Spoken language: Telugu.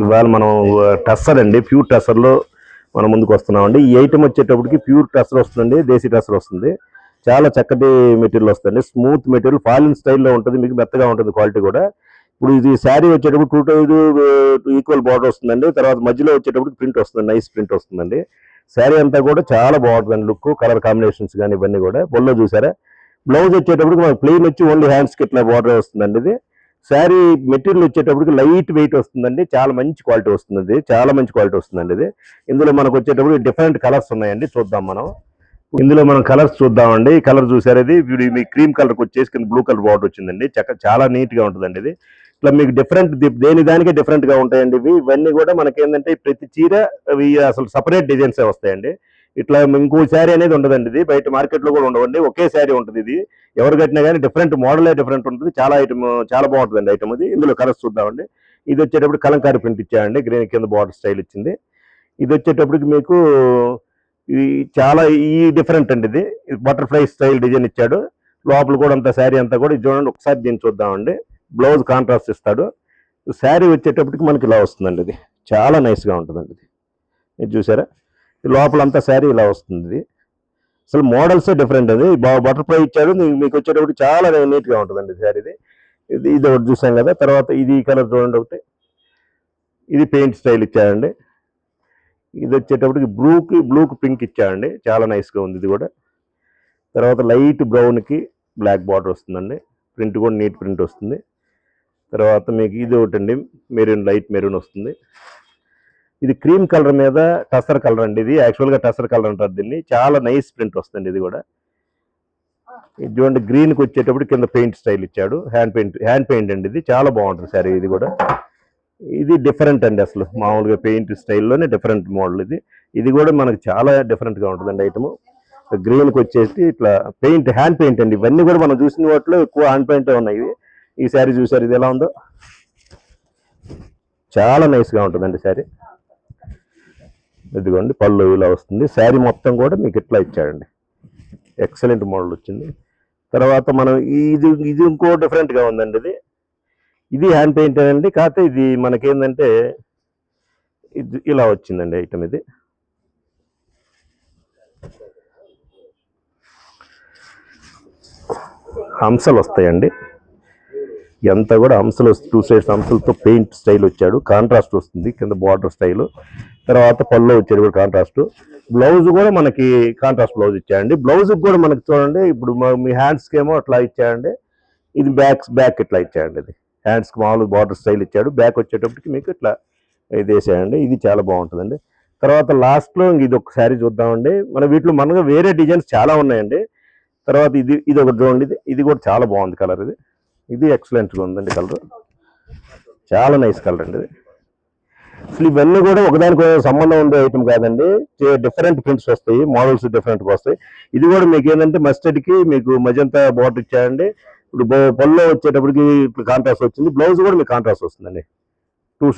ఇవాళ మనం టస్సర్ అండి, ప్యూర్ టస్సర్లో మనం ముందుకు వస్తున్నామండి. ఈ ఐటమ్ వచ్చేటప్పటికి ప్యూర్ టస్సర్ వస్తుందండి, దేశీ టస్సర్ వస్తుంది. చాలా చక్కటి మెటీరియల్ వస్తుంది, స్మూత్ మెటీరియల్, ఫాలిన్ స్టైల్లో ఉంటుంది, మీకు మెత్తగా ఉంటుంది క్వాలిటీ కూడా. ఇప్పుడు ఇది శారీ వచ్చేటప్పుడు 2 ఈక్వల్ బార్డర్ వస్తుందండి. తర్వాత మధ్యలో వచ్చేటప్పుడు ప్రింట్ వస్తుంది, నైస్ ప్రింట్ వస్తుందండి. శారీ అంతా కూడా చాలా బాగుంటుందండి, లుక్, కలర్ కాంబినేషన్స్ కానీ ఇవన్నీ కూడా. బొల్లో చూసారా. బ్లౌజ్ వచ్చేటప్పటికి మనకు ప్లెయిన్ వచ్చి ఓన్లీ హ్యాండ్స్కి ఇట్లా బార్డర్ వస్తుందండి. ఇది శారీ మెటీరియల్ వచ్చేటప్పటికి లైట్ వెయిట్ వస్తుందండి, చాలా మంచి క్వాలిటీ వస్తుంది, చాలా మంచి క్వాలిటీ వస్తుందండి ఇది. ఇందులో మనకు వచ్చేటప్పుడు డిఫరెంట్ కలర్స్ ఉన్నాయండి, చూద్దాం మనం. ఇందులో మనం కలర్స్ చూద్దామండి. ఈ కలర్ చూసారు, ఇది మీ క్రీమ్ కలర్కి వచ్చేసి కింద బ్లూ కలర్ బార్డర్ వచ్చిందండి. చాలా నీట్ గా ఉంటుందండి ఇది. ఇట్లా మీకు డిఫరెంట్, దేని దానికే డిఫరెంట్ గా ఉంటాయండి ఇవి. ఇవన్నీ కూడా మనకి ఏంటంటే ప్రతి చీర అవి అసలు సపరేట్ డిజైన్స్ వస్తాయండి. ఇట్లా ఇంకో శారీ అనేది ఉండదండి, ఇది బయట మార్కెట్ లో కూడా ఉండవండి, ఒకే శారీ ఉంటుంది ఇది. ఎవరు కట్టినా కానీ డిఫరెంట్ మోడలే డిఫరెంట్ ఉంటుంది, చాలా ఐటమ్, చాలా బాగుంటుందండి ఐటమ్ ఇది. ఇందులో కలర్స్ చూద్దామండి. ఇది వచ్చేటప్పుడు కలంకారీ ప్రింట్ ఇచ్చాయండి, గ్రీన్ కింద బార్డర్ స్టైల్ ఇచ్చింది. ఇది వచ్చేటప్పటికి మీకు ఇది చాలా డిఫరెంట్ అండి, ఇది బటర్ఫ్లై స్టైల్ డిజైన్ ఇచ్చాడు. లోపల కూడా అంత శారీ అంతా కూడా ఇది చూడండి, ఒకసారి దీన్ని చూద్దామండి. బ్లౌజ్ కాంట్రాస్ట్ ఇస్తాడు. శారీ వచ్చేటప్పటికి మనకి ఇలా వస్తుందండి, ఇది చాలా నైస్గా ఉంటుందండి. ఇది చూసారా, లోపలంతా శారీ ఇలా వస్తుంది. ఇది అసలు మోడల్స్ డిఫరెంట్, అది బటర్ఫ్లై ఇచ్చాడు, మీకు వచ్చేటప్పుడు చాలా నీట్గా ఉంటుందండి శారీది. ఇది ఒకటి చూసాం కదా. తర్వాత ఇది కలర్ చూడండి ఒకటి, ఇది పెయింట్ స్టైల్ ఇచ్చాడండి. ఇది వచ్చేటప్పటికి బ్లూకి పింక్ ఇచ్చాడండి, చాలా నైస్గా ఉంది ఇది కూడా. తర్వాత లైట్ బ్రౌన్కి బ్లాక్ బార్డర్ వస్తుందండి, ప్రింట్ కూడా నీట్ ప్రింట్ వస్తుంది. తర్వాత మీకు ఇది ఒకటి అండి, మెరూన్, లైట్ మెరూన్ వస్తుంది. ఇది క్రీమ్ కలర్ మీద టసర్ కలర్ అండి, ఇది యాక్చువల్గా టసర్ కలర్ అంటారు దీన్ని. చాలా నైస్ ప్రింట్ వస్తుంది ఇది కూడా. ఇది చూడండి, గ్రీన్కి వచ్చేటప్పుడు కింద పెయింట్ స్టైల్ ఇచ్చాడు, హ్యాండ్ పెయింట్ అండి, ఇది చాలా బాగుంటుంది సారీ. ఇది కూడా ఇది డిఫరెంట్ అండి, అసలు మామూలుగా పెయింట్ స్టైల్లోనే డిఫరెంట్ మోడల్ ఇది. ఇది కూడా మనకు చాలా డిఫరెంట్గా ఉంటుందండి ఐటమ్. గ్రీన్కి వచ్చేసి ఇట్లా హ్యాండ్ పెయింట్ అండి. ఇవన్నీ కూడా మనం చూసిన వాటిలో ఎక్కువ హ్యాండ్ పెయింటే ఉన్నాయి. ఈ శారీ చూసారు, ఇది ఎలా ఉందో, చాలా నైస్గా ఉంటుందండి శారీ. ఇదిగోండి, పళ్ళు ఇలా వస్తుంది. శారీ మొత్తం కూడా మీకు ఇట్లా ఇచ్చాడండి, ఎక్సలెంట్ మోడల్ వచ్చింది. తర్వాత మనం ఇది ఇంకో డిఫరెంట్గా ఉందండి. ఇది హ్యాండ్ పెయింట్ అండి, కాకపోతే ఇది మనకేంటంటే ఇది ఇలా వచ్చిందండి ఐటమ్. ఇది హంసలు వస్తాయండి, ఎంత కూడా హంసలు, 2 సైడ్స్ హంసలతో పెయింట్ స్టైల్ వచ్చాడు, కాంట్రాస్ట్ వస్తుంది, కింద బార్డర్ స్టైల్. తర్వాత పళ్ళు వచ్చేది కూడా కాంట్రాస్ట్. బ్లౌజ్ కూడా మనకి కాంట్రాస్ట్ బ్లౌజ్ ఇచ్చాయండి. బ్లౌజ్ కూడా మనకి చూడండి, ఇప్పుడు మీ హ్యాండ్స్కి ఏమో అట్లా ఇచ్చాయండి, ఇది బ్యాక్ ఇట్లా ఇచ్చాయండి. ఇది హ్యాండ్స్కి మామూలు బార్డర్ స్టైల్ ఇచ్చాడు, బ్యాక్ వచ్చేటప్పటికి మీకు ఇట్లా ఇది వేసాయండి. ఇది చాలా బాగుంటుందండి. తర్వాత లాస్ట్లో ఇది ఒక శారీ చూద్దామండి. వీటిలో మనగా వేరే డిజైన్స్ చాలా ఉన్నాయండి. తర్వాత ఇది ఒకటి చూడండి, ఇది కూడా చాలా బాగుంది కలర్. ఇది ఎక్సలెంట్గా ఉందండి కలర్, చాలా నైస్ కలర్ అండి ఇది. అసలు ఇవన్నీ కూడా ఒకదానికి సంబంధం ఉండే ఐటమ్ కాదండి, డిఫరెంట్ ప్రింట్స్ వస్తాయి, మోడల్స్ డిఫరెంట్గా వస్తాయి. ఇది కూడా మీకు ఏంటంటే మస్టర్డ్కి మీకు మజంతా బార్డర్ ఇచ్చాయండి. ఇప్పుడు పళ్ళు వచ్చేటప్పటికి కాంట్రాస్ట్ వచ్చింది, బ్లౌజ్ కూడా మీకు కాంట్రాస్ట్ వస్తుందండి. 2